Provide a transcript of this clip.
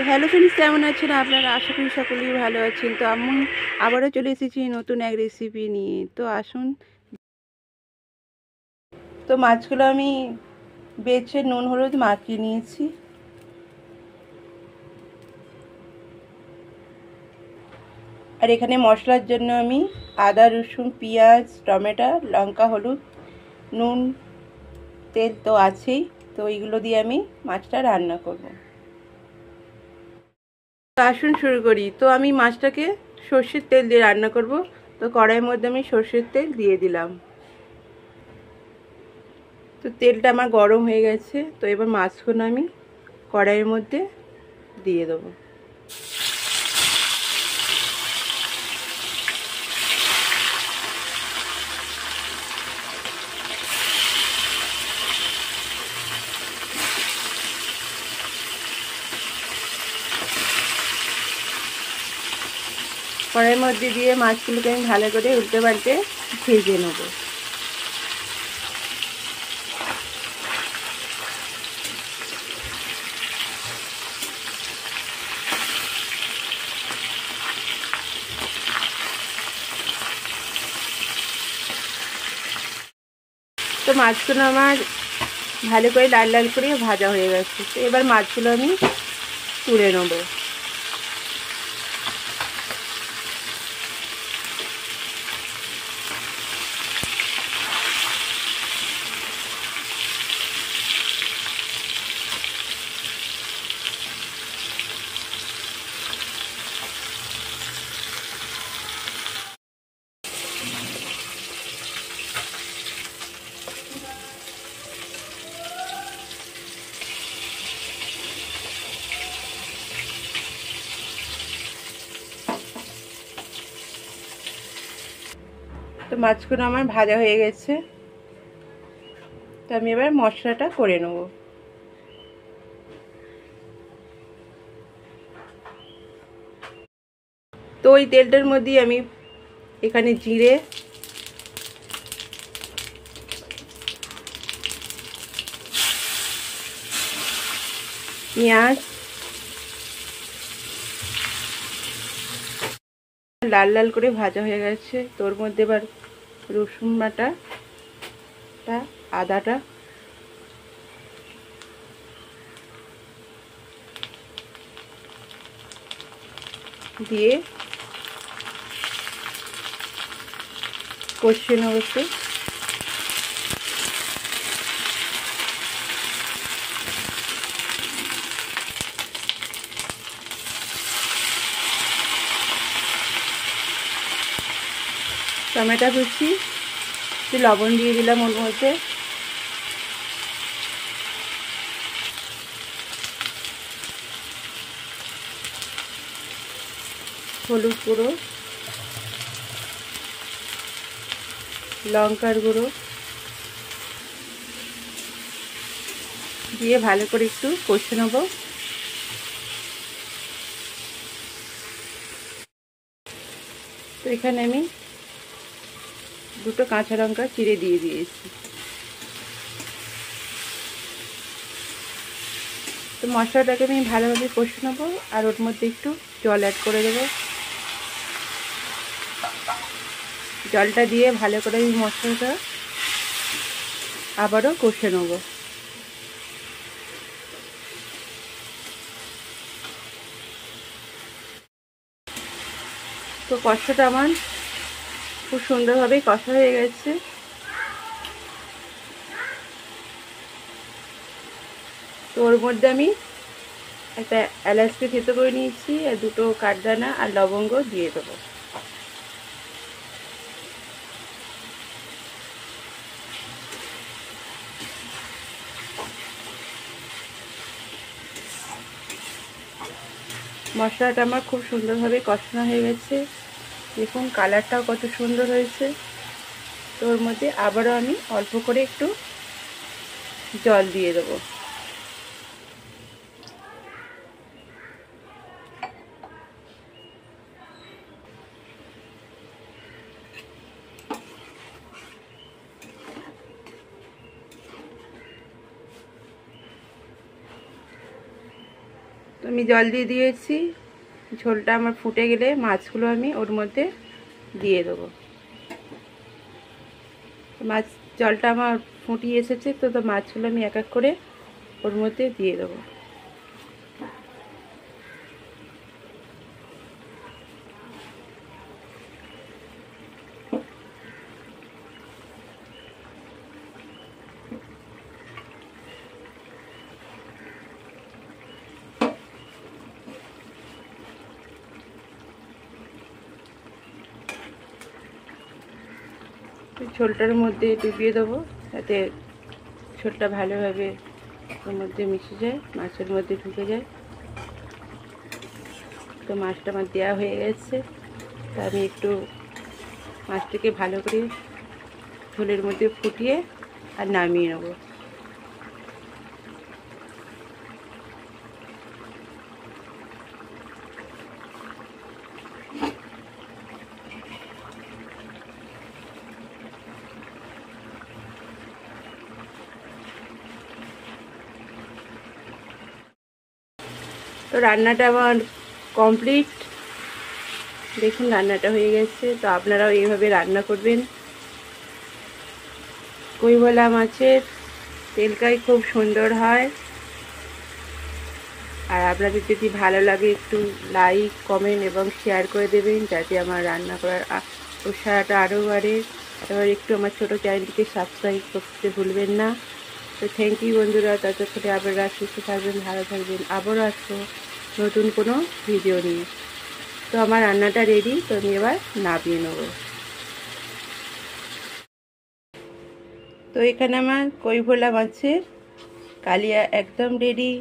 Hello friends, কেমন আছেন আপনারা? আশা করি সকলেই ভালো আছেন। তো আমি আবারও চলে এসেছি নতুন এক রেসিপি নিয়ে। তো আসুন। তো মাছগুলো আমি বেছে নুন হলুদ মাখিয়ে নিয়েছি। আর এখানে মশলার জন্য আমি আদা রসুন পেঁয়াজ টমেটো লঙ্কা হলুদ নুন তেল তো আছেই। তো এইগুলো দিয়ে আমি মাছটা রান্না করব। তো আসুন শুরু করি। তো আমি মাছটাকে সর্ষের তেল দিয়ে রান্না করব। তো কড়াইয়ের মধ্যে আমি সর্ষের তেল দিয়ে দিলাম। তো তেলটা আমার গরম হয়ে গেছে। তো এবার মাছগুলো আমি কড়াইয়ের মধ্যে দিয়ে দেবো। কড়াইয়ের মধ্যে দিয়ে মাছগুলোকে আমি ভালো করে উল্টে পাল্টে ভেজে নেবো। তো মাছগুলো আমার ভালো করে লাল লাল করে ভাজা হয়ে গেছে। তো এবার মাছগুলো আমি তুলে নেবো। তো মাছগুলো আমার ভাজা হয়ে গেছে। তো আমি এবার মশলাটা করে নেব। তো ওই তেলটার মধ্যেই আমি এখানে জিরে পেঁয়াজ লাল লাল করে ভাজা হয়ে গেছে। তোর মধ্যে এবার রসুন বাটা আদাটা দিয়ে কষিয়ে নেব একটু। টমেটো কুচি একটু লবণ দিয়ে দিলাম ওর মধ্যে। হলুদ গুঁড়ো লঙ্কার গুঁড়ো দিয়ে ভালো করে একটু কষে নেব। তো এখানে আমি দুটো কাঁচা লঙ্কা চিড়ে দিয়ে দিয়েছি। তো মশলাটাকে আমি ভালোভাবে কষে নেবো আর ওর মধ্যে একটু জল অ্যাড করে দেবো। জলটা দিয়ে ভালো করে এই মশলাটা আবারও কষে নেব। তো কষাটা আমার খুব সুন্দরভাবে কষা হয়ে গেছে। তো ওর মধ্যে আমি একটা এলাচকে থেতো করে নিয়েছি আর দুটো কাঠদানা আর লবঙ্গ দিয়ে দেবো। মশলাটা আমার খুব সুন্দরভাবে কষানো হয়ে গেছে। দেখুন কালারটাও কত সুন্দর হয়েছে। তো ওর মধ্যে আবারও আমি অল্প করে একটু জল দিয়ে দেবো। তো আমি জল দিয়ে দিয়েছি, ঝোলটা আমার ফুটে গেলে মাছগুলো আমি ওর মধ্যে দিয়ে দেবো। মাছ জলটা আমার ফুটিয়ে এসেছে, তো মাছগুলো আমি এক এক করে ওর মধ্যে দিয়ে দেবো। ঝোলটার মধ্যে ডুবিয়ে দেবো যাতে ঝোলটা ভালোভাবে ওর মধ্যে মিশে যায়, মাছের মধ্যে ঢুকে যায়। তো মাছটা আমার দেওয়া হয়ে গেছে, তো আমি একটু মাছটাকে ভালো করে ঝোলের মধ্যে ফুটিয়ে আর নামিয়ে নেব। তো রান্নাটা আমার কমপ্লিট, দেখুন রান্নাটা হয়ে গেছে। তো আপনারাও এইভাবে রান্না করবেন। কইভোলা মাছের তেলকাই খুব সুন্দর হয়। আর আপনাদের যদি ভালো লাগে একটু লাইক, কমেন্ট এবং শেয়ার করে দেবেন, যাতে আমার রান্না করার উৎসাহটা আরও বাড়ে। এবার একটু আমার ছোটো চ্যানেলটিকে সাবস্ক্রাইব করতে ভুলবেন না। তো থ্যাংক ইউ বন্ধুরা, ততক্ষণে আপনারা সুস্থ থাকবেন, ভালো থাকবেন। আবারও আসবো নতুন কোনো ভিডিও নিয়ে। তো আমার রান্নাটা রেডি, তো আমি এবার নামিয়ে নেব। তো এখানে আমার কইভোলা মাছের কালিয়া একদম রেডি।